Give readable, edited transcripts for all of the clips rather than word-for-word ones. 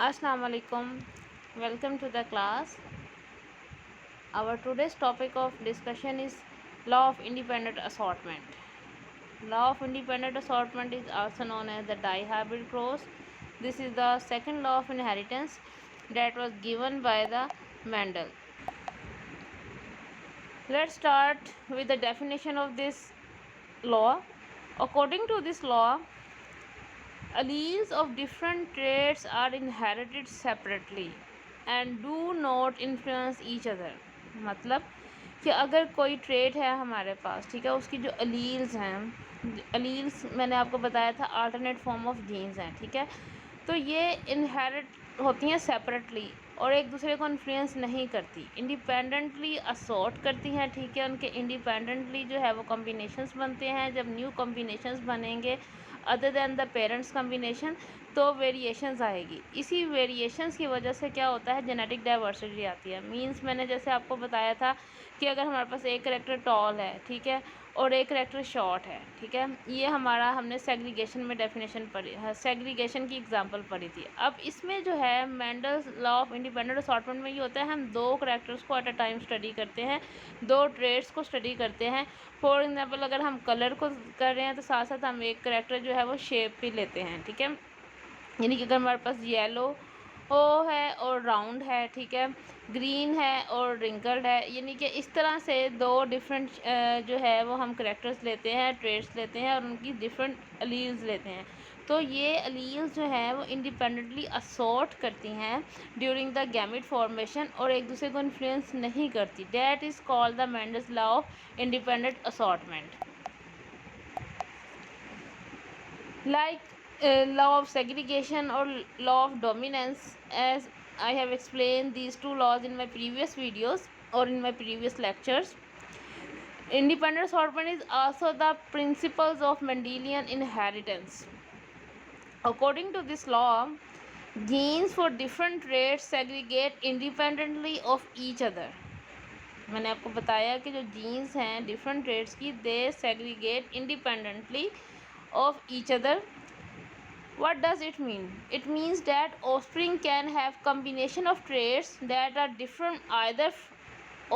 Assalamu alaikum. Welcome to the class. Our today's topic of discussion is law of independent assortment. Law of independent assortment is also known as the dihybrid cross. This is the second law of inheritance that was given by the Mendel. Let's start with the definition of this law. According to this law, alleles of different traits are inherited separately and do not influence each other. मतलब कि अगर कोई trait है हमारे पास, ठीक है, उसकी जो अलील्स हैं, अलील्स मैंने आपको बताया था अल्टरनेट फॉर्म ऑफ जीन्स हैं, ठीक है, तो ये इनहेरिट होती हैं सेपरेटली और एक दूसरे को इन्फ्लुएंस नहीं करती, इंडिपेंडेंटली असॉर्ट करती हैं, ठीक है, उनके इंडिपेंडेंटली जो है वो कॉम्बिनेशंस बनते हैं। जब न्यू कॉम्बिनेशंस बनेंगे other than the parents combination तो वेरिएशंस आएगी। इसी वेरिएशंस की वजह से क्या होता है, जेनेटिक डाइवर्सिटी आती है। मींस मैंने जैसे आपको बताया था कि अगर हमारे पास एक करैक्टर टॉल है, ठीक है, और एक करैक्टर शॉर्ट है, ठीक है, ये हमारा हमने सेग्रीगेशन में डेफिनेशन पढ़ी, सेग्रीगेशन की एग्जांपल पढ़ी थी। अब इसमें जो है Mendel's law of independent assortment में ये होता है, हम दो करैक्टर्स को एट अ टाइम स्टडी करते हैं, दो ट्रेड्स को स्टडी करते हैं। फॉर एग्जांपल अगर हम कलर को कर रहे हैं तो साथ साथ हम एक करैक्टर जो है वो शेप भी लेते हैं, ठीक है, यानी कि अगर हमारे पास येलो ओ है और राउंड है, ठीक है, ग्रीन है और रिंकल्ड है, यानी कि इस तरह से दो डिफरेंट जो है वो हम करैक्टर्स लेते हैं, ट्रेड्स लेते हैं और उनकी डिफरेंट अलील्स लेते हैं। तो ये अलील्स जो हैं वो इंडिपेंडेंटली असॉर्ट करती हैं ड्यूरिंग द गैमेट फॉर्मेशन और एक दूसरे को इन्फ्लुएंस नहीं करती। That is called the Mendel's law of independent assortment. Like law of segregation or law of dominance, as I have explained these two laws in my previous videos or in my previous lectures. Independent assortment is also the principles of Mendelian inheritance. According to this law, genes for different traits segregate independently of each other. मैंने आपको बताया कि जो jeans हैं different traits की, they segregate independently of each other. What does it mean? It means that offspring can have combination of traits that are different either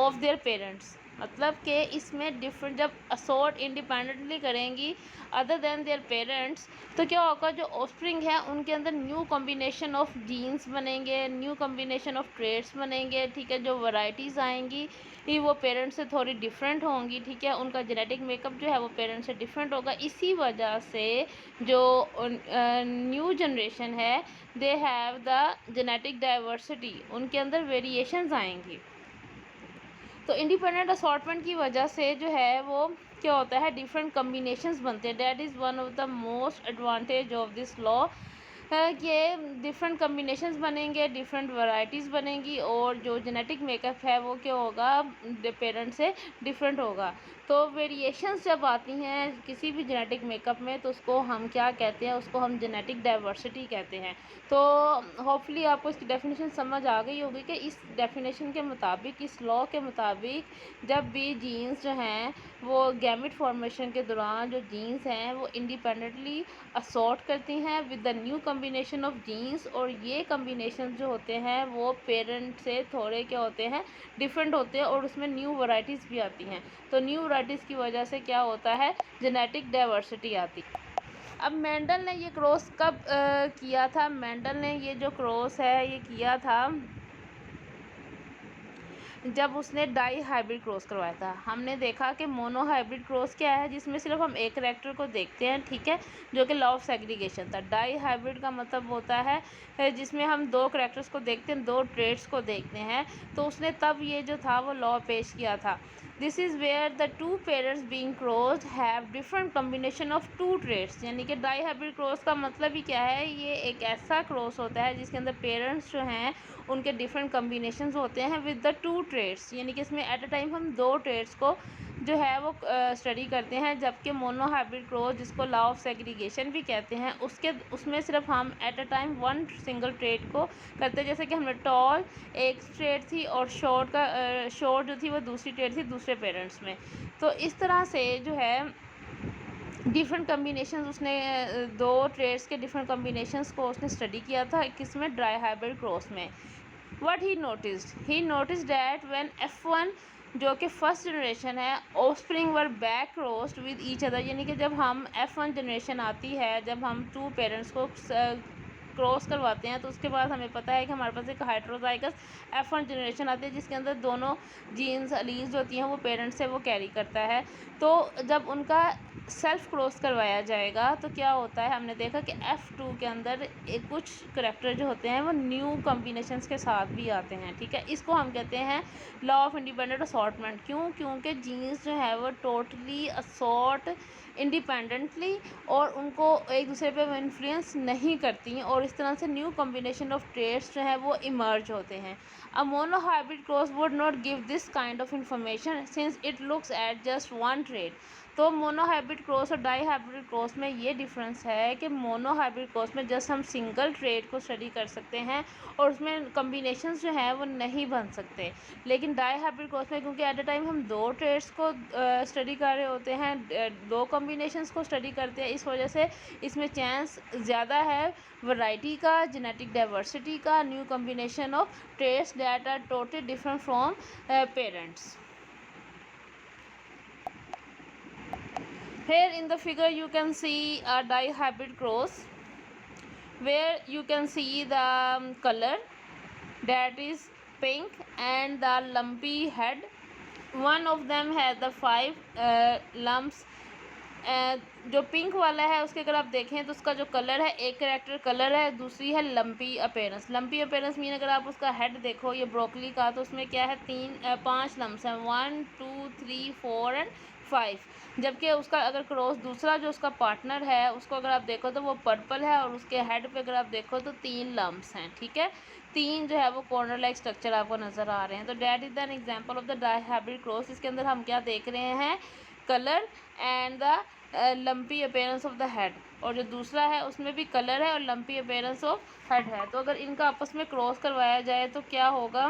of their parents. मतलब कि इसमें डिफरेंट जब असॉर्ट इंडिपेंडेंटली करेंगी other than their parents तो क्या होगा, जो offspring है उनके अंदर न्यू कॉम्बिनेशन ऑफ जीन्स बनेंगे, न्यू कॉम्बिनेशन ऑफ ट्रेड्स बनेंगे, ठीक है, जो वैरायटीज़ आएंगी ये वो पेरेंट्स से थोड़ी डिफरेंट होंगी, ठीक है, उनका जेनेटिक मेकअप जो है वो पेरेंट्स से डिफरेंट होगा। इसी वजह से जो न्यू जनरेशन है they have the genetic diversity, उनके अंदर वेरिएशंस आएंगी। तो इंडिपेंडेंट असॉर्टमेंट की वजह से जो है वो क्या होता है, डिफरेंट कम्बिनेशंस बनते हैं। That is one of the most advantage of this law कि डिफरेंट कम्बिनेशंस बनेंगे, डिफरेंट वैरायटीज़ बनेंगी और जो जेनेटिक मेकअप है वो क्या होगा, पेरेंट से डिफरेंट होगा। तो वेरिएशंस जब आती हैं किसी भी जेनेटिक मेकअप में तो उसको हम क्या कहते हैं, उसको हम जेनेटिक डाइवर्सिटी कहते हैं। तो होपफुली आपको इसकी डेफिनेशन समझ आ गई होगी कि इस डेफिनेशन के मुताबिक, इस लॉ के मुताबिक जब भी जीन्स जो हैं वो गैमेट फॉर्मेशन के दौरान जो जीन्स हैं वो इंडिपेंडेंटली असॉर्ट करती हैं with the new combination of genes, और ये कम्बिनेशन जो होते हैं वो पेरेंट से थोड़े क्या होते हैं, डिफरेंट होते हैं और उसमें न्यू वैरायटीज़ भी आती हैं। तो न्यू वैरायटीज़ की वजह से क्या होता है, जेनेटिक डाइवर्सिटी आती है। अब मेंडल ने ये क्रॉस कब किया था, मेंडल ने ये जो क्रॉस है ये किया था जब उसने डाई हाइब्रिड क्रॉस करवाया था। हमने देखा कि मोनो हाइब्रिड क्रॉस क्या है, जिसमें सिर्फ हम एक करैक्टर को देखते हैं, ठीक है, जो कि लॉ ऑफ सेग्रीगेशन था। डाई हाइब्रिड का मतलब होता है जिसमें हम दो करैक्टर्स को देखते हैं, दो ट्रेड्स को देखते हैं। तो उसने तब ये जो था वो लॉ पेश किया था। This is where the two parents being crossed have different combination of two traits, यानी कि डाई हाइब्रिड क्रॉस का मतलब ही क्या है, ये एक ऐसा क्रॉस होता है जिसके अंदर पेरेंट्स जो हैं उनके डिफरेंट कॉम्बिनेशंस होते हैं विद द टू ट्रेड्स, यानी कि इसमें एट अ टाइम हम दो ट्रेड्स को जो है वो स्टडी करते हैं। जबकि मोनो हाइब्रिड क्रॉस, जिसको लॉ ऑफ सेग्रीगेशन भी कहते हैं, उसमें सिर्फ हम at a time one single trait को करते हैं। जैसे कि हमने टॉल एक ट्रेड थी और शॉर्ट जो थी वो दूसरी ट्रेड थी दूसरे पेरेंट्स में। तो इस तरह से जो है डिफरेंट कम्बिनेशंस उसने दो ट्रेड्स के डिफरेंट कम्बिनेशंस को उसने स्टडी किया था किसमें, ड्राई हाइब्रिड क्रॉस में। What he noticed that when F1 जो कि फर्स्ट जनरेशन है, offspring were back crossed with each other, यानी कि जब हम F1 जनरेशन आती है, जब हम टू पेरेंट्स को क्रॉस करवाते हैं तो उसके बाद हमें पता है कि हमारे पास एक हाइड्रोजाइगस F1 जनरेशन आती है जिसके अंदर दोनों जीन्स अलीज होती हैं वो पेरेंट्स से वो कैरी करता है। तो जब उनका सेल्फ क्रॉस करवाया जाएगा तो क्या होता है, हमने देखा कि F2 के अंदर एक कुछ करेक्टर जो होते हैं वो न्यू कॉम्बिनेशंस के साथ भी आते हैं, ठीक है। इसको हम कहते हैं लॉ ऑफ इंडिपेंडेंट असॉर्टमेंट। क्यों? क्योंकि जीन्स जो है वो टोटली असॉर्ट इंडिपेंडेंटली और उनको एक दूसरे पे वो इन्फ्लुएंस नहीं करती और इस तरह से न्यू कॉम्बिनेशन ऑफ ट्रेड्स जो है वो इमर्ज होते हैं। A monohybrid cross would not give this kind of information since it looks at just one trait. तो मोनोहाइब्रिड क्रॉस और डाई हाइब्रिड क्रॉस में ये डिफरेंस है कि मोनोहाइब्रिड क्रॉस में जस्ट हम सिंगल ट्रेड को स्टडी कर सकते हैं और उसमें कम्बिनेशंस जो हैं वो नहीं बन सकते। लेकिन डाई हाइब्रिड क्रॉस में क्योंकि एट अ टाइम हम दो ट्रेड्स को स्टडी कर रहे होते हैं, दो कम्बिनेशंस को स्टडी करते हैं, इस वजह से इसमें चांस ज़्यादा है वैरायटी का, जेनेटिक डाइवर्सिटी का, new combination of traits that are totally different from parents. Here in the figure you can see a dihybrid cross where you can see the color that is pink and the lumpy head. One of them has the 5 lumps. जो pink वाला है उसके अगर आप देखें तो उसका जो कलर है, एक करेक्टर कलर है, दूसरी है lumpy appearance. Lumpy appearance mean अगर आप उसका हेड देखो ये ब्रोकली का तो उसमें क्या है, 5 लम्प्स हैं, 1 2 3 4 एंड 5। जबकि उसका अगर क्रॉस दूसरा जो उसका पार्टनर है उसको अगर आप देखो तो वो पर्पल है और उसके हेड पे अगर आप देखो तो 3 लम्प्स हैं, ठीक है। 3 जो है वो कॉर्नर लाइक स्ट्रक्चर आपको नज़र आ रहे हैं। तो that is an example of the dihybrid cross. इसके अंदर हम क्या देख रहे हैं, colour and the lumpy appearance of the head, और जो दूसरा है उसमें भी कलर है और लंपी अपेयरेंस ऑफ हेड है। तो अगर इनका आपस में क्रॉस करवाया जाए तो क्या होगा,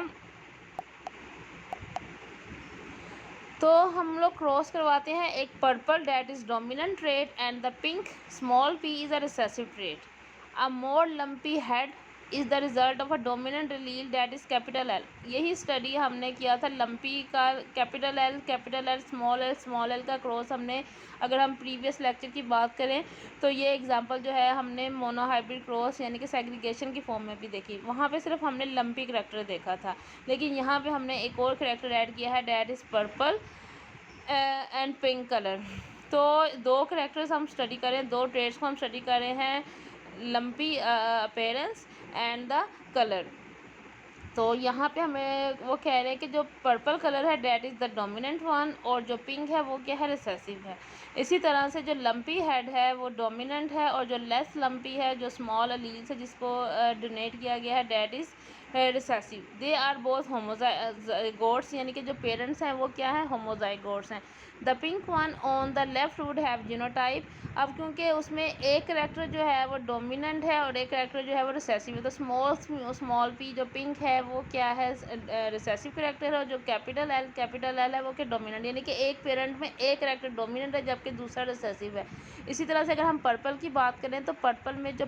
तो हम लोग क्रॉस करवाते हैं एक purple that is dominant trait and the pink small P is a recessive trait. A more lumpy head is the result of a dominant allele that is capital L. यही स्टडी हमने किया था lumpy का, capital L small L का cross हमने, अगर हम previous lecture की बात करें तो ये एग्जांपल जो है हमने मोनोहाइब्रिड क्रॉस यानी कि सेग्रीगेशन की फॉर्म में भी देखी। वहाँ पे सिर्फ हमने लंपी करैक्टर देखा था, लेकिन यहाँ पे हमने एक और करैक्टर ऐड किया है that is purple and pink colour. तो दो करैक्टर्स हम स्टडी करें, दो ट्रेड्स को हम स्टडी कर रहे हैं, lumpy appearance and the colour. तो यहाँ पे हमें वो कह रहे हैं कि जो पर्पल कलर है that is the dominant one और जो पिंक है वो क्या है, रिसेसिव है। इसी तरह से जो लंपी हेड है वो डोमिनेंट है और जो लेस लंपी है, जो स्मॉल अलील्स है जिसको डोनेट किया गया है, that is recessive. They are both homozygotes, यानी कि जो पेरेंट्स हैं वो क्या है, होमोजाइगोट्स हैं। The pink one on the left would have genotype. अब क्योंकि उसमें एक करैक्टर जो है वो डोमिनेंट है और एक करैक्टर जो है वो रिसेसिव है, तो स्मॉल पी जो पिंक है वो क्या है, रिसेसिव करैक्टर है, और जो कैपिटल एल है वो क्या, डोमिनेंट, यानी कि एक पेरेंट में एक करैक्टर डोमिनेंट है जबकि दूसरा रिसेसिव है। इसी तरह से अगर हम पर्पल की बात करें तो पर्पल में जो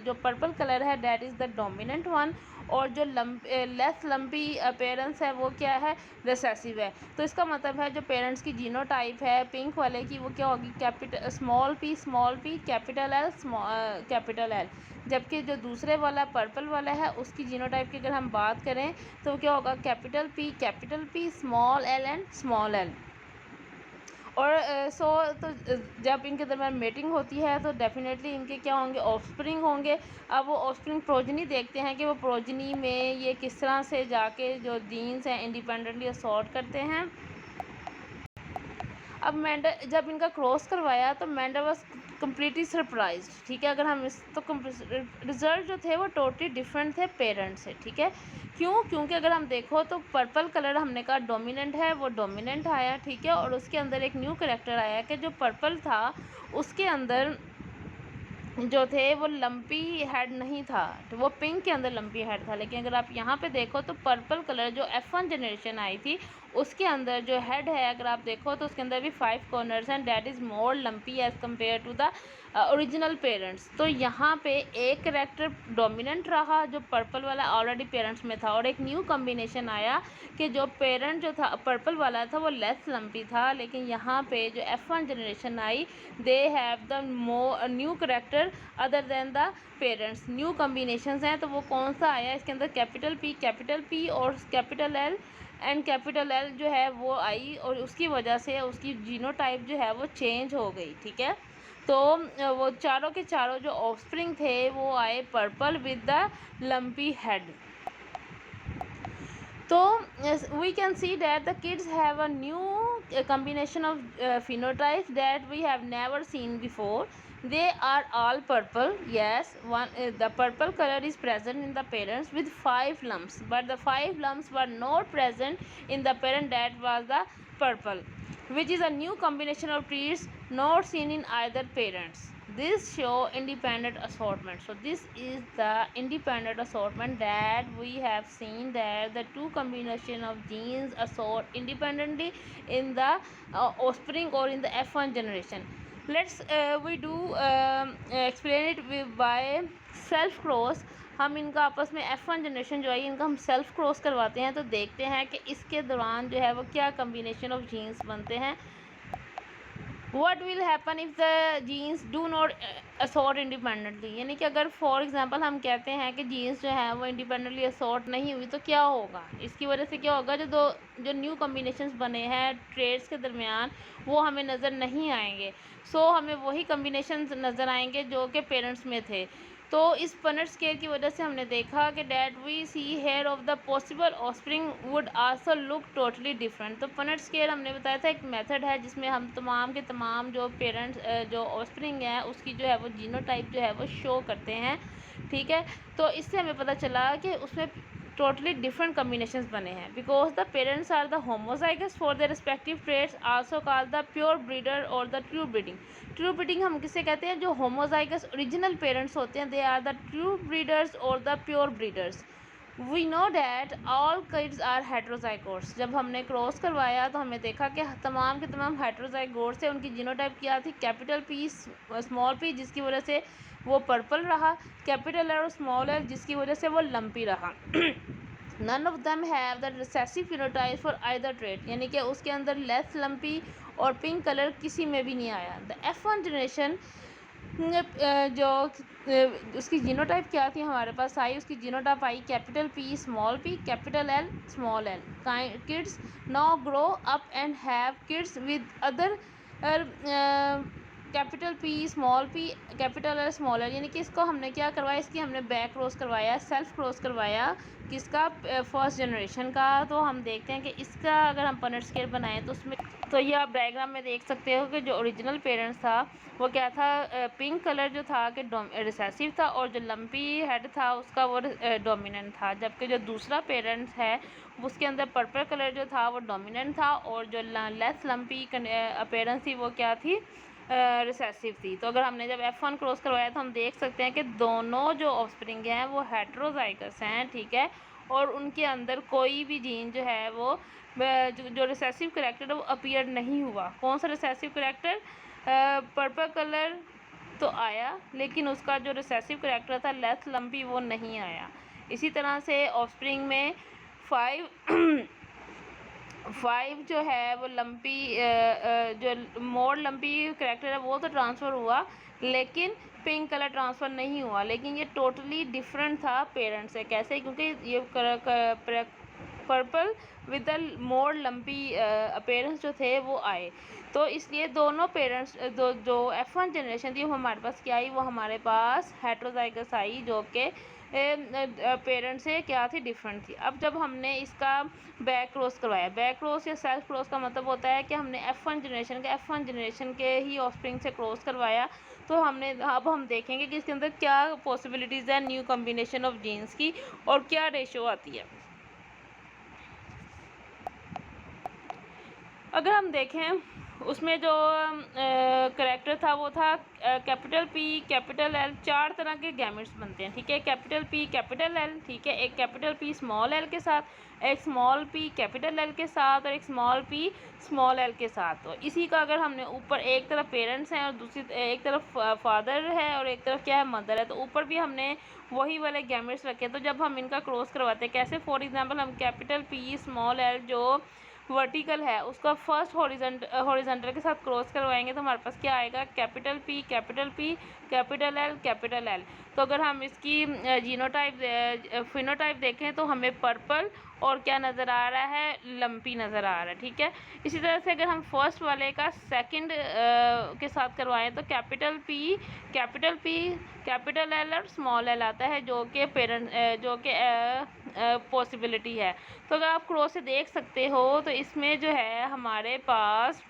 जो पर्पल कलर है that is the dominant one और जो लेस लंपी अपेयरेंस है वो क्या है, रिसेसिव है। तो इसका मतलब है जो पेरेंट्स की जीनोटाइप है पिंक वाले की वो क्या होगी, स्मॉल पी कैपिटल एल, जबकि जो दूसरे वाला पर्पल वाला है उसकी जीनोटाइप की अगर हम बात करें तो क्या होगा, capital P small L and small L. और तो जब इनके दरम्यान मेटिंग होती है तो डेफिनेटली इनके क्या होंगे, ऑफस्प्रिंग होंगे। अब वो ऑफस्प्रिंग प्रोजनी देखते हैं कि वो प्रोजनी में ये किस तरह से जाके जो जीन्स हैं इंडिपेंडेंटली असॉर्ट करते हैं। अब मेंडल जब इनका क्रॉस करवाया तो मेंडल वाज कम्प्लीटली सरप्राइज्ड, ठीक है। अगर हम इस तो रिजल्ट जो थे वो टोटली डिफरेंट थे पेरेंट्स से, ठीक है। क्यों? क्योंकि अगर हम देखो तो पर्पल कलर हमने कहा डोमिनेंट है, वो डोमिनेंट आया, ठीक है, और उसके अंदर एक न्यू करैक्टर आया कि जो पर्पल था उसके अंदर जो थे वो लंपी हेड नहीं था, तो वो पिंक के अंदर लंपी हेड था। लेकिन अगर आप यहाँ पे देखो तो पर्पल कलर जो F1 जनरेशन आई थी उसके अंदर जो हेड है अगर आप देखो तो उसके अंदर भी 5 कॉर्नर्स हैं, that is more lumpy as compare to the original parents. तो यहाँ पे एक करेक्टर डोमिनेंट रहा जो पर्पल वाला ऑलरेडी पेरेंट्स में था, और एक न्यू कम्बिनेशन आया कि जो पेरेंट जो था पर्पल वाला था वो लेस लंपी था, लेकिन यहाँ पे जो F1 generation I they have the new character other than the parents. New combinations हैं, तो वो कौन सा आया इसके अंदर, कैपिटल P और capital L and capital L जो है वो आई, और उसकी वजह से उसकी जीनोटाइप जो है वो चेंज हो गई। ठीक है, तो वो चारों के चारों जो ऑफस्प्रिंग थे वो आए purple with the lumpy head. So yes, we can see that the kids have a new combination of phenotypes that we have never seen before. They are all purple. Yes, the purple color is present in the parents with 5 lumps, but the 5 lumps were not present in the parent that was the purple, which is a new combination of traits not seen in either parents. This show independent assortment. So this is the independent assortment that we have seen, that the two combination of genes assort independently in the offspring or in the F1 generation. Let's we do explain it by self cross. हम इनका आपस में F1 generation जो है इनका हम self cross करवाते हैं, तो देखते हैं कि इसके दौरान जो है वो क्या कम्बिनेशन ऑफ जीन्स बनते हैं। What will happen if the genes do not assort independently? यानी कि अगर फॉर एग्जांपल हम कहते हैं कि जीन्स जो है वो इंडिपेंडेंटली असॉर्ट नहीं हुई, तो क्या होगा, इसकी वजह से क्या होगा, जो न्यू कम्बिनेशंस बने हैं ट्रेड्स के दरमियान वो हमें नज़र नहीं आएंगे। सो हमें वही कम्बिनेशंस नज़र आएंगे जो कि पेरेंट्स में थे। तो इस पनट स्केल की वजह से हमने देखा कि that we see here of the possible offspring would also look totally different. तो पनट स्केल हमने बताया था एक मेथड है जिसमें हम तमाम के तमाम जो पेरेंट्स जो ऑफस्प्रिंग है उसकी जो है वो जीनोटाइप जो है वो शो करते हैं। ठीक है, तो इससे हमें पता चला कि उसमें टोटली डिफरेंट कम्बिनेशंस बने हैं, because the parents are the homozygous for the respective traits also called the pure breeder और the true breeding. True breeding हम किसे कहते हैं, जो होमोजाइगस ओरिजिनल पेरेंट्स होते हैं, they are the true breeders और the pure breeders. We know that all kids are heterozygotes. जब हमने क्रॉस करवाया तो हमें देखा कि तमाम के तमाम हेट्रोजाइगोट्स थे, उनकी जीनोटाइप क्या थी, कैपिटल P स्मॉल p जिसकी वजह से वो पर्पल रहा, कैपिटल L और स्मॉल l जिसकी वजह से वो लंपी रहा। None of them have the recessive phenotype for either trait, यानी कि उसके अंदर लेस लंपी और पिंक कलर किसी में भी नहीं आया। द F1 जनरेशन जो उसकी जीनोटाइप क्या थी हमारे पास आई, उसकी genotype I capital P small p capital L small l। Kids now grow up and have kids with other capital P small p capital L small l, यानी कि इसको हमने क्या करवाया, इसकी हमने बैक क्रॉस करवाया, सेल्फ क्रॉस करवाया किसका, फर्स्ट जनरेशन का। तो हम देखते हैं कि इसका अगर हम पनट स्केल बनाएं तो उसमें, तो ये आप डायग्राम में देख सकते हो कि जो ओरिजिनल पेरेंट्स था वो क्या था, पिंक कलर जो था कि रिसेसिव था, और जो लंपी हेड था उसका वो डोमिनेंट था, जबकि जो दूसरा पेरेंट्स है उसके अंदर पर्पल कलर जो था वो डोमिनेंट था, और जो लेस लंपी अपेरेंस थी वो क्या थी, रिसेसिव थी। तो अगर हमने जब F1 क्रॉस करवाया तो हम देख सकते हैं कि दोनों जो ऑफस्प्रिंग हैं वो हेट्रोजाइगस हैं। ठीक है, और उनके अंदर कोई भी जीन जो है वो जो रिसेसिव करेक्टर है वो अपीयर नहीं हुआ। कौन सा रिसेसिव करेक्टर, पर्पल कलर तो आया, लेकिन उसका जो रिसेसिव करेक्टर था लेस लंपी वो नहीं आया। इसी तरह से ऑफस्प्रिंग में 5 जो है वो लंपी जो मोर लंपी करेक्टर है वो तो ट्रांसफ़र हुआ, लेकिन पिंक कलर ट्रांसफ़र नहीं हुआ। लेकिन ये टोटली डिफरेंट था पेरेंट्स से। कैसे, क्योंकि ये purple with the more lumpy appearance जो थे वो आए, तो इसलिए दोनों पेरेंट्स जो F1 जनरेशन थी वो हमारे पास क्या आई, वो हमारे पास हेट्रोजाइगस आई, जो कि पेरेंट्स से क्या थी, डिफरेंट थी। अब जब हमने इसका बैक क्रॉस करवाया, बैक क्रॉस या सेल्फ क्रॉस का मतलब होता है कि हमने F1 जनरेशन के ही ऑफस्प्रिंग से क्रॉस करवाया, तो हमने अब हम देखेंगे कि इसके अंदर क्या पॉसिबिलिटीज़ है न्यू कम्बिनेशन ऑफ जीन्स की और क्या रेशो आती है। अगर हम देखें उसमें जो करेक्टर था वो था कैपिटल पी कैपिटल एल, 4 तरह के गैमेट्स बनते हैं, ठीक है। कैपिटल पी कैपिटल एल, ठीक है, एक कैपिटल पी स्मॉल एल के साथ, एक स्मॉल पी कैपिटल एल के साथ और एक स्मॉल पी स्मॉल एल के साथ। तो इसी का अगर हमने ऊपर एक तरफ पेरेंट्स हैं और दूसरी एक तरफ फादर है और एक तरफ क्या है मदर है, तो ऊपर भी हमने वही वाले गैमेट्स रखे। तो जब हम इनका क्रॉस करवाते हैं कैसे, फॉर एग्जांपल हम कैपिटल पी स्मॉल एल जो वर्टिकल है उसका फर्स्ट हॉरिजॉन्टल के साथ क्रॉस करवाएंगे तो हमारे पास क्या आएगा, capital P capital L capital L. तो अगर हम इसकी जीनोटाइप फिनोटाइप देखें तो हमें पर्पल और क्या नज़र आ रहा है, लंपी नज़र आ रहा है, ठीक है। इसी तरह से अगर हम फर्स्ट वाले का सेकंड के साथ करवाएं तो कैपिटल पी कैपिटल एल और स्मॉल एल आता है जो कि जो कि पॉसिबिलिटी है। तो अगर आप क्रॉस से देख सकते हो तो इसमें जो है हमारे पास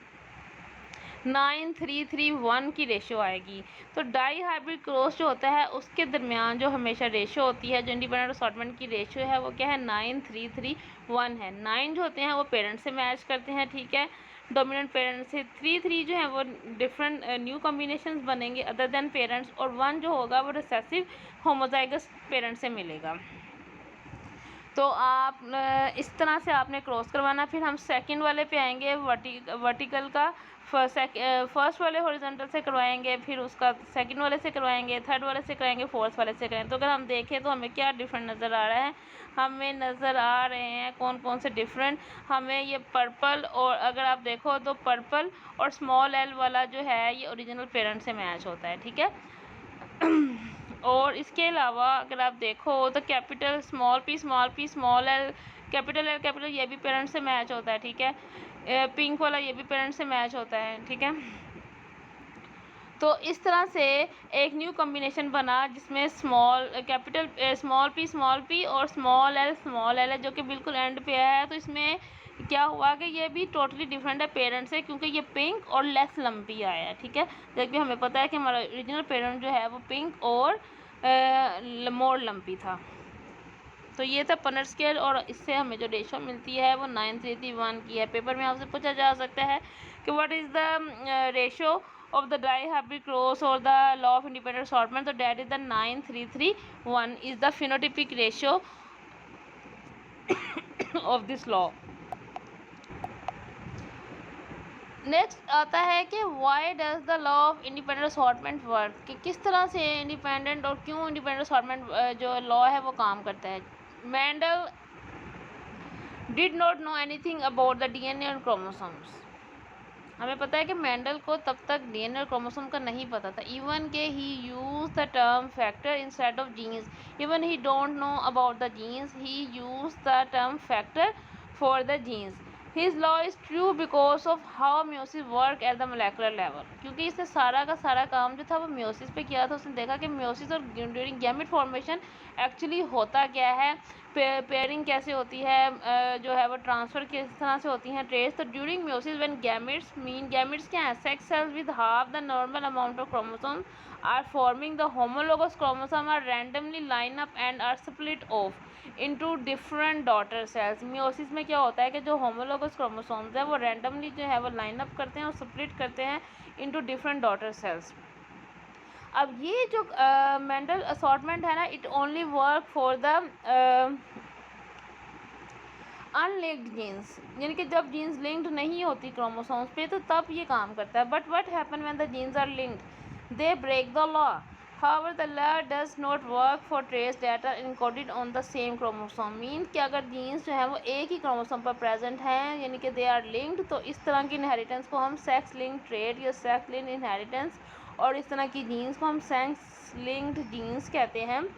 9:3:3:1 की रेशो आएगी। तो डाई हाइब्रिड क्रॉस जो होता है उसके दरमियान जो हमेशा रेशो होती है, जो इंडिपेंडेंट असॉर्टमेंट की रेशो है वो क्या है, 9:3:3:1 है। 9 जो होते हैं वो पेरेंट से मैच करते हैं, ठीक है, डोमिनेंट पेरेंट से। 3 जो है वो डिफरेंट न्यू कॉम्बिनेशंस बनेंगे अदर देन पेरेंट्स, और 1 जो होगा वो रिसेसिव होमोजाइगस पेरेंट से मिलेगा। तो आप इस तरह से आपने क्रॉस करवाना। फिर हम सेकंड वाले पे आएंगे, वर्टिकल का फर्स्ट वाले हॉरिजॉन्टल से करवाएंगे, फिर उसका सेकंड वाले से करवाएंगे, थर्ड वाले से कराएंगे, फोर्थ वाले से कराएंगे। तो अगर हम देखें तो हमें क्या डिफरेंट नज़र आ रहा है, हमें नज़र आ रहे हैं कौन कौन से डिफरेंट, हमें ये पर्पल, और अगर आप देखो तो पर्पल और स्मॉल एल वाला जो है ये ओरिजिनल पेरेंट से मैच होता है, ठीक है। और इसके अलावा अगर आप देखो तो capital small P small L capital ये भी पेरेंट से मैच होता है, ठीक है। पिंक वाला ये भी पेरेंट से मैच होता है, ठीक है। तो इस तरह से एक न्यू कॉम्बिनेशन बना जिसमें स्मॉल पी और स्मॉल एल है जो कि बिल्कुल एंड पे है। तो इसमें क्या हुआ कि ये भी टोटली डिफरेंट है पेरेंट से, क्योंकि ये पिंक और लेस लंपी आया है, ठीक है। जबकि हमें पता है कि हमारा ओरिजिनल पेरेंट जो है वो पिंक और मोर लंपी था। तो ये था पनर स्केल, और इससे हमें जो रेशो मिलती है वो 9:3:1 की है। पेपर में आपसे पूछा जा सकता है कि what is the ratio of the dihybrid cross और the law of independent assortment, तो that is the 9:3:3:1 is the phenotypic ratio of this law. Next आता है कि why does the law of independent assortment work, कि किस तरह से independent और क्यों इंडिपेंडेंट असॉर्टमेंट जो लॉ है वो काम करता है। Mendel did not know anything about the DNA और क्रोमोसोम्स। हमें पता है कि मेंडल को तब तक डीएनए और क्रोमोसोम का नहीं पता था। इवन के he use the term factor instead of genes, even he don't know about the genes, he use the term factor for the genes. His law is true because of how meiosis work at the molecular level, क्योंकि इसने सारा का सारा काम जो था वो meiosis पे किया था। उसने देखा कि म्योसिस और ड्यूरिंग गैमेट फॉर्मेशन एक्चुअली होता क्या है, पेयरिंग कैसे होती है, जो है वो ट्रांसफ़र किस तरह से होती हैं ट्रेस। तो ड्यूरिंग म्योसिस व्हेन गैमेट्स क्या है, sex cells with half the normal amount of chromosome are forming the homologous chromosome are randomly line up and are split off into different daughter cells. Meiosis में क्या होता है कि जो homologous chromosomes है वो रैंडमली जो है वो लाइन अप करते हैं और स्प्लिट करते हैं इनटू डिफरेंट डॉटर सेल्स। अब ये जो मेंडल असॉर्टमेंट है ना, it only work for the unlinked genes, यानी कि जब जीन्स लिंक्ड नहीं होती क्रोमोसोम्स पे तो तब ये काम करता है। But what happen when the genes are linked, they break the law. However, the law does not work for traits that are encoded on the same chromosome. Mean कि अगर जीन्स जो है वो एक ही क्रोमोसोम पर प्रेजेंट हैं, यानी कि दे आर लिंक्ड, तो इस तरह की इनहेरिटेंस को हम सेक्स लिंक्ड ट्रेट या सेक्स लिंक्ड इनहेरिटेंस, और इस तरह की जीन्स को हम सेक्स लिंक्ड जीन्स कहते हैं।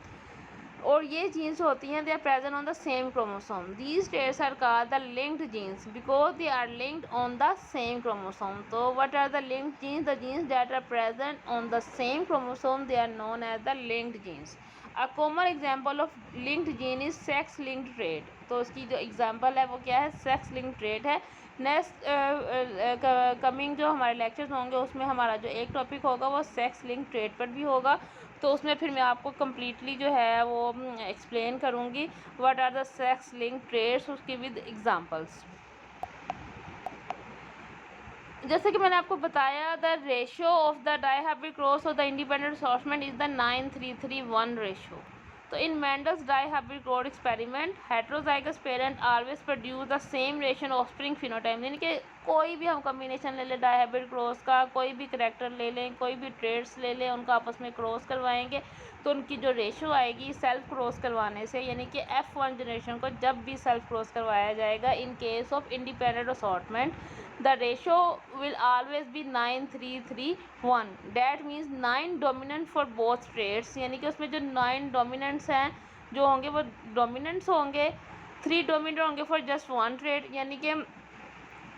और ये जीन्स होती हैं, they are present on the same chromosome. These traits are called the linked genes because they are linked on the same chromosome. तो what are the linked genes, the genes that are present on the same chromosome, they are known as the linked genes. A common example of linked gene is sex linked trait. तो इसकी जो example है वो क्या है, sex linked trait है। Next coming जो हमारे लेक्चर्स होंगे उसमें हमारा जो एक टॉपिक होगा वो सेक्स लिंक्ड ट्रेट पर भी होगा। तो उसमें फिर मैं आपको कम्प्लीटली जो है वो एक्सप्लेन करूँगी what are the sex linked traits, उसकी विद एग्जांपल्स। जैसे कि मैंने आपको बताया, the ratio of the dihybrid cross और the independent assortment is the 9331 ratio. तो in Mendel's dihybrid cross experiment heterozygous parent always produce the same ratio offspring phenotype, यानी कि कोई भी हम कॉम्बिनेशन ले लें डाइहाब्रिड क्रॉस का, कोई भी करैक्टर ले लें, कोई भी ट्रेड्स ले लें, उनका आपस में क्रॉस करवाएंगे तो उनकी जो रेशियो आएगी सेल्फ क्रॉस करवाने से, यानी कि F1 जनरेशन को जब भी सेल्फ क्रॉस करवाया जाएगा in case of independent assortment, the ratio will always be 9331। that means 9 dominant for both traits, यानी कि उसमें जो 9 dominants हैं जो होंगे वो dominants होंगे, 3 dominant होंगे for just one trait, यानी कि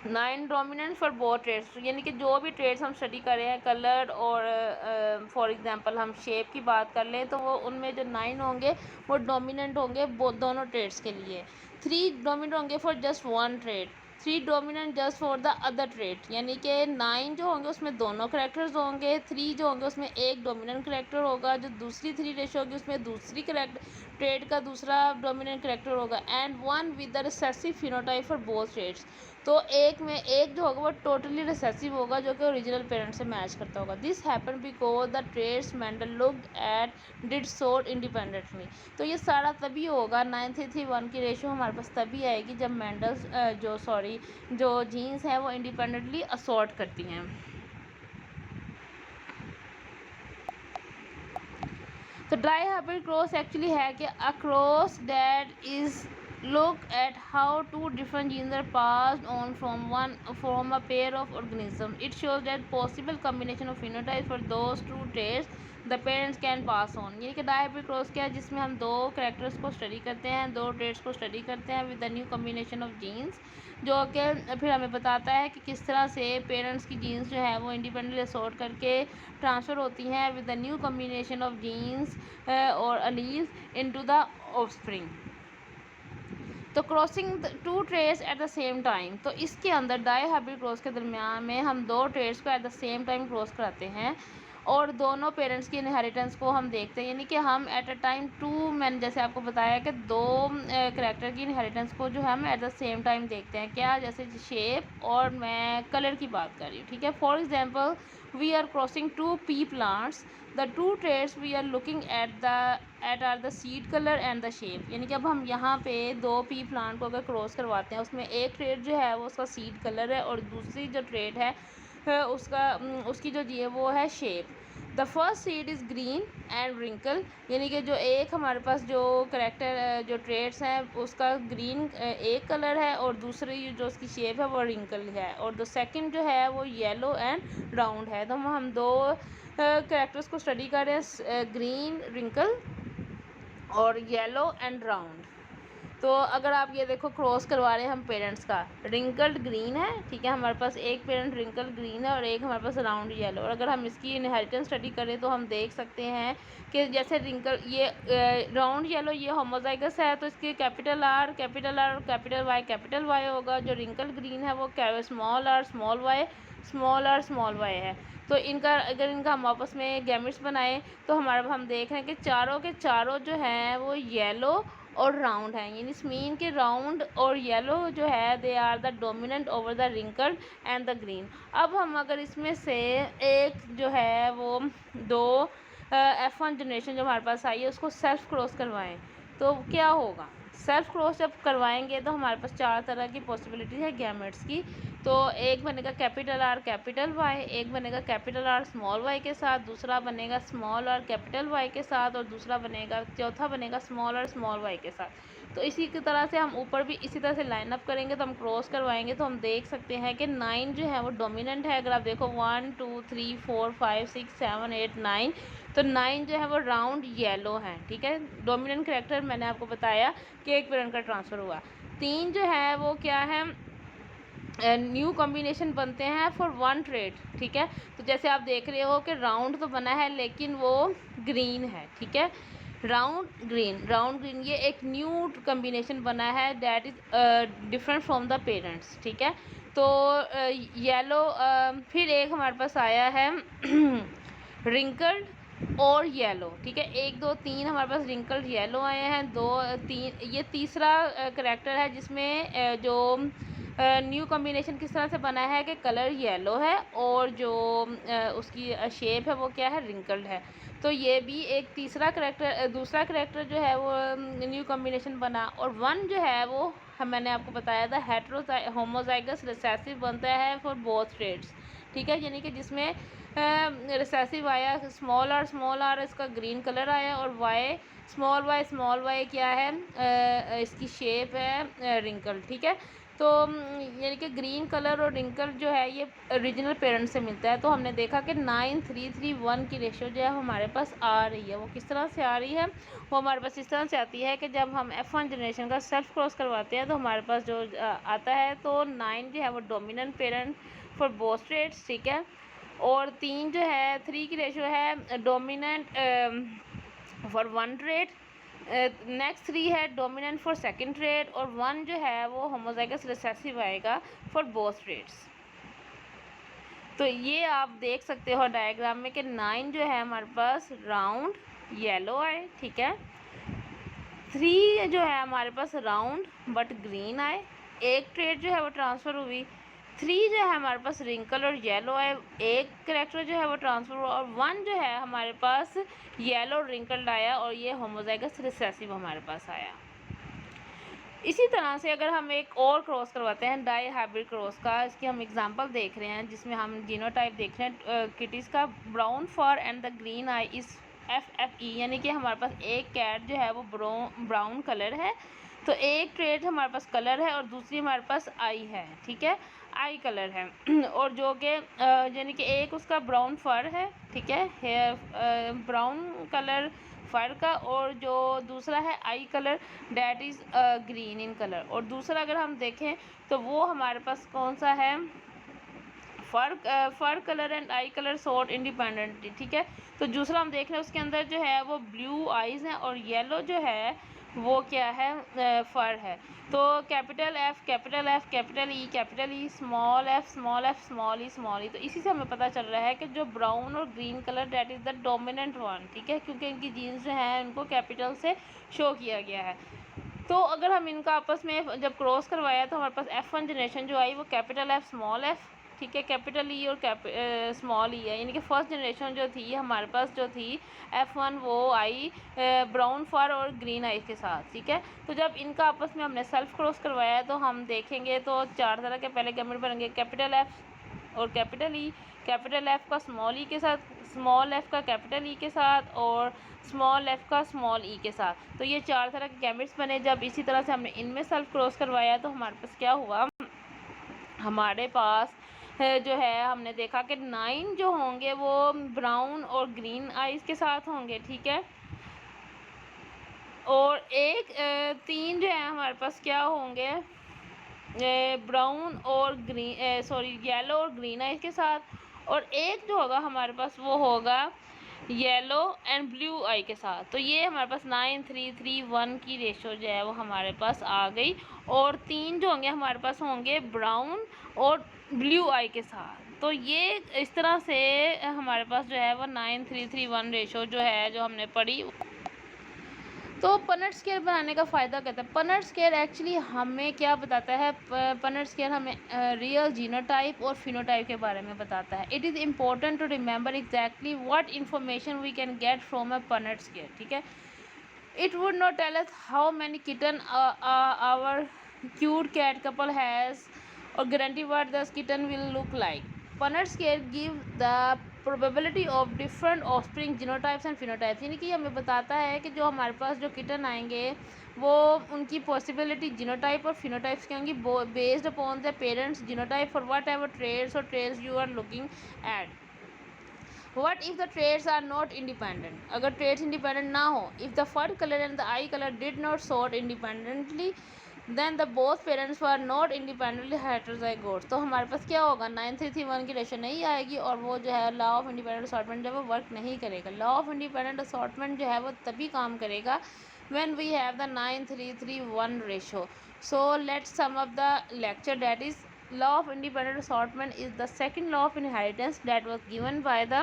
9 डोमिनेंट फॉर बोथ ट्रेड्स, यानी कि जो भी ट्रेड्स हम स्टडी कर रहे हैं कलर और फॉर एग्जांपल हम शेप की बात कर लें तो वो उनमें जो 9 होंगे वो डोमिनेंट होंगे दोनों ट्रेड्स के लिए, 3 डोमिनेंट होंगे for just one trade, 3 dominant just for the other trade, यानी कि 9 जो होंगे उसमें दोनों करेक्टर्स होंगे, 3 जो होंगे उसमें एक डोमिनेंट करेक्टर होगा, जो दूसरी 3 रेशो होगी उसमें दूसरी ट्रेड का दूसरा डोमिनेंट करेक्टर होगा, and 1 with the recessive phenotype for both traits. तो एक में एक जो होगा वो टोटली रिसेसिव होगा जो कि ओरिजिनल पेरेंट से मैच करता होगा। This happen because the traits Mendel looked at did sort independently. तो ये सारा तभी होगा, 9331 की रेशो हमारे पास तभी आएगी जब मेंडल्स जो जीन्स हैं वो इंडिपेंडेंटली असॉर्ट करती हैं। तो डाइहाब्रिड क्रॉस एक्चुअली है कि a cross that is look at how two different genes are passed on from a pair of organisms. It shows that possible combination of phenotypes for those two traits the parents can pass on। यानी कि डाइहाब्रिड cross क्या है जिसमें हम दो characters को study करते हैं, दो ट्रेट्स को स्टडी करते हैं with the new combination of genes, जो कि फिर हमें बताता है कि किस तरह से पेरेंट्स की जीन्स जो है वो इंडिपेंडेंटली असॉर्ट करके ट्रांसफ़र होती हैं with the new combination of genes और अलील्स इनटू द ऑफस्प्रिंग। तो crossing two traits at the same time, तो इसके अंदर डाइहाब्रिड क्रॉस के दरमियान में हम दो ट्रेड्स को eight the same time cross कराते हैं और दोनों पेरेंट्स की इनहेरिटेंस को हम देखते हैं, यानी कि हम एट अ टाइम टू, मैंने जैसे आपको बताया कि दो करैक्टर की इनहेरिटेंस को जो है हम एट द सेम टाइम देखते हैं, क्या जैसे शेप और मैं कलर की बात कर रही हूँ, ठीक है। For example we are crossing two pea plants, the two traits we are looking at are the seed colour and the shape, यानी कि अब हम यहाँ पे दो पी प्लांट को अगर क्रॉस करवाते हैं उसमें एक ट्रेड जो है वो उसका सीड कलर है और दूसरी जो ट्रेड है उसकी जो है वो है shape. The first seed is green and wrinkle, यानी कि जो एक हमारे पास जो करेक्टर जो ट्रेड्स हैं उसका ग्रीन एक कलर है और दूसरी जो उसकी शेप है वो रिंकल है, और द सेकंड जो है वो येलो एंड राउंड है। तो हम दो करेक्टर्स को स्टडी कर रहे हैं, ग्रीन रिंकल और येलो एंड राउंड। तो अगर आप ये देखो क्रॉस करवा रहे हैं हम पेरेंट्स का, रिंकल्ड ग्रीन है, ठीक है, हमारे पास एक पेरेंट रिंकल ग्रीन है और एक हमारे पास राउंड येलो, और अगर हम इसकी इनहेरिटेंस स्टडी करें तो हम देख सकते हैं कि जैसे रिंकल ये राउंड येलो ये होमोजाइगस है तो इसके कैपिटल आर और कैपिटल वाई होगा, जो रिंकल ग्रीन है वो स्मॉल आर स्मॉल वाई है। तो अगर इनका हम आपस में गैमेट्स बनाए तो हम देख रहे हैं कि चारों के चारों जो हैं वो येलो और राउंड है, यानी मीन के राउंड और येलो जो है they are the dominant over the wrinkled and the green. अब हम अगर इसमें से एक जो है वो दो F1 जनरेशन जो हमारे पास आई है उसको सेल्फ क्रॉस करवाएं तो क्या होगा। सेल्फ क्रॉस जब करवाएंगे तो हमारे पास चार तरह की पॉसिबिलिटी है गैमेट्स की। तो एक बनेगा कैपिटल आर कैपिटल वाई, एक बनेगा कैपिटल आर स्मॉल वाई के साथ, दूसरा बनेगा स्मॉल आर कैपिटल वाई के साथ, और चौथा बनेगा स्मॉल आर स्मॉल वाई के साथ। तो इसी की तरह से हम ऊपर भी इसी तरह से लाइन अप करेंगे तो हम क्रॉस करवाएंगे तो हम देख सकते हैं कि 9 जो है वो डोमिनेंट है। अगर आप देखो 1 2 3 4 5 6 7 8 9, तो 9 जो है वो राउंड येलो है, ठीक है। डोमिनेंट करेक्टर मैंने आपको बताया कि एक पेरेंट का ट्रांसफ़र हुआ। 3 जो है वो क्या है, न्यू कॉम्बिनेशन बनते हैं फॉर वन ट्रेड, ठीक है। तो जैसे आप देख रहे हो कि राउंड तो बना है लेकिन वो ग्रीन है, ठीक है, राउंड ग्रीन ये एक न्यू कॉम्बिनेशन बना है that is different from the parents, ठीक है। तो येलो फिर एक हमारे पास आया है रिंकल्ड और येलो, ठीक है, 1 2 3 हमारे पास रिंकल्ड येलो आए हैं, 2 3 ये तीसरा करेक्टर है जिसमें जो न्यू कॉम्बिनेशन किस तरह से बना है कि कलर येलो है और जो उसकी शेप है वो क्या है, रिंकल्ड है। तो ये भी एक तीसरा करेक्टर, दूसरा करेक्टर जो है वो न्यू कॉम्बिनेशन बना। और वन जो है वो मैंने आपको बताया था होमोजाइगस रिसेसिव बनता है फॉर बोथ ट्रेड्स, ठीक है, यानी कि जिसमें रिसेसिव आया स्मॉल आर इसका ग्रीन कलर आया और स्मॉल वाई क्या है, इसकी शेप है रिंकल, ठीक है। तो यानी कि ग्रीन कलर और रिंकल जो है ये ओरिजिनल पेरेंट से मिलता है। तो हमने देखा कि 9:3:1 की रेशो जो है हमारे पास आ रही है। वो किस तरह से आ रही है, वो हमारे पास इस तरह से आती है कि जब हम F1 जनरेशन का सेल्फ क्रॉस करवाते हैं तो हमारे पास जो आता है, तो 9 जो है वो dominant parent for both traits, ठीक है। और 3 जो है 3 की रेशो है dominant for one trade. Next 3 है डोमिनेंट फॉर सेकंड ट्रेड और 1 जो है वो होमोजाइगस रिसेसिव आएगा फॉर बोथ ट्रेड्स। तो ये आप देख सकते हो डायग्राम में कि 9 जो है हमारे पास राउंड येलो आए, ठीक है। 3 जो है हमारे पास राउंड बट ग्रीन आए, एक ट्रेड जो है वो ट्रांसफ़र हुई। 3 जो है हमारे पास रिंकल और येलो आए, एक करेक्टर जो है वो ट्रांसफ़र हुआ। और 1 जो है हमारे पास येलो और रिंकल्ड आया और ये होमोजाइगस रिसेसिव हमारे पास आया। इसी तरह से अगर हम एक और क्रॉस करवाते हैं डाई हाइब्रिड क्रॉस का, इसकी हम एग्जांपल देख रहे हैं जिसमें हम जीनोटाइप देख रहे हैं किटीज़ का, brown fur and the green eye is FFE, यानी कि हमारे पास एक कैट जो है वो ब्राउन कलर है। तो एक ट्रेड हमारे पास कलर है और दूसरी हमारे पास आई है, ठीक है, आई कलर है। और जो कि यानी कि एक उसका ब्राउन फर है, ठीक है, हेयर ब्राउन कलर फर का, और जो दूसरा है आई colour that is green in colour. और दूसरा अगर हम देखें तो वो हमारे पास कौन सा है, fur colour and eye colour sort independently, ठीक है। तो दूसरा हम देख रहे हैं उसके अंदर जो है वो ब्लू आइज़ हैं और येलो जो है वो क्या है, फर है। तो capital F capital F capital E capital E small f small e, तो इसी से हमें पता चल रहा है कि जो ब्राउन और green colour that is the dominant one, ठीक है, क्योंकि इनकी जीन्स जो हैं उनको कैपिटल से शो किया गया है। तो अगर हम इनका आपस में जब क्रॉस करवाया तो हमारे पास F1 जनरेशन जो आई वो कैपिटल F स्मॉल f, ठीक है, कैपिटल E और स्मॉल ई है, यानी कि फर्स्ट जनरेशन जो थी हमारे पास जो थी F1 वो आई ब्राउन फर और ग्रीन आई के साथ, ठीक है। तो जब इनका आपस में हमने सेल्फ क्रॉस करवाया तो हम देखेंगे तो 4 तरह के पहले गैमेट बनेंगे, कैपिटल F और कैपिटल E, कैपिटल F का स्मॉल ई के साथ, स्मॉल f का कैपिटल E के साथ और स्मॉल f का स्मॉल e के साथ। तो ये 4 तरह के गैमेट्स बने। जब इसी तरह से हमने इनमें सेल्फ क्रॉस करवाया तो हमारे पास क्या हुआ, हमारे पास जो है हमने देखा कि 9 जो होंगे वो ब्राउन और ग्रीन आइज के साथ होंगे, ठीक है। और एक 3 जो है हमारे पास क्या होंगे, ब्राउन और ग्रीन येलो और ग्रीन आइज के साथ। और एक जो होगा हमारे पास वो होगा येलो एंड ब्लू आई के साथ। तो ये हमारे पास 9:3:1 की रेशो जो है वो हमारे पास आ गई। और 3 जो होंगे हमारे पास होंगे ब्राउन और ब्लू आई के साथ। तो ये इस तरह से हमारे पास जो है वो 9:3:1 रेशो जो है जो हमने पढ़ी। तो पनट स्केयर बनाने का फ़ायदा कहता है, पनट स्केयर एक्चुअली हमें क्या बताता है, पनट स्केयर हमें रियल जीनोटाइप और फिनोटाइप के बारे में बताता है। It is important to remember exactly what information we can get from a Punnett square, ठीक है। It would not tell us how many kitten our cute cat couple has और guarantee what the kitten will look like. Punnett square give the probability of different offspring genotypes and phenotypes, यानी कि हमें बताता है कि जो हमारे पास जो किटन आएंगे वो उनकी पॉसिबिलिटी जीनोटाइप और फिनोटाइप्स की होंगी based upon the parents genotype for whatever traits you are looking at. What if the traits are not independent? अगर traits independent ना हो, if the fur color and the eye color did not sort independently, then the both parents were not independently heterozygotes। तो हमारे पास क्या होगा, 9:3:1 की ratio नहीं आएगी और वो जो है लॉ ऑफ इंडिपेंडेंट असॉर्टमेंट जो है वो वर्क नहीं करेगा। लॉ ऑफ इंडिपेंडेंट असॉर्टमेंट जो है वो तभी काम करेगा when we have the 9:3:1 ratio. So let's sum up the lecture, that is law of independent assortment is the second law of inheritance that was given by the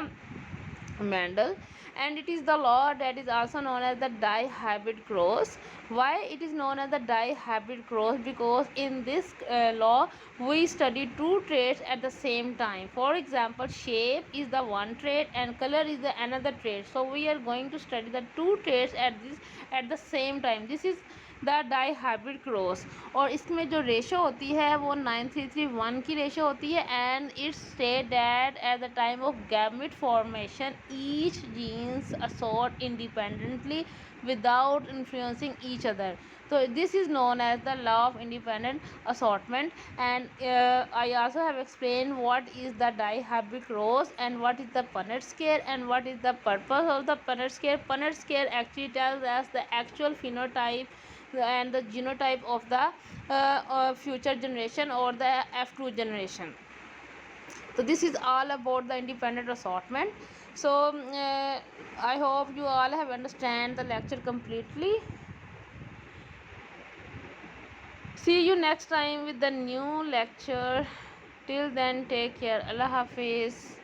Mendel, and it is the law that is also known as the dihybrid cross. Why it is known as the dihybrid cross? Because in this law we study two traits at the same time. For example, shape is the one trait and color is the another trait. So we are going to study the two traits at the same time. This is the dihybrid cross, और इसमें जो ratio होती है वो 9331 की ratio होती है, and it's state that at the time of gamete formation each genes assort independently without influencing each other. So this is known as the law of independent assortment, and I also have explained what is the dihybrid cross and what is the Punnett scale and what is the purpose of the Punnett scale. Punnett scale actually tells us the actual phenotype and the genotype of the future generation or the F2 generation. So this is all about the independent assortment. So I hope you all have understand the lecture completely. See you next time with the new lecture. Till then, take care. Allah Hafiz.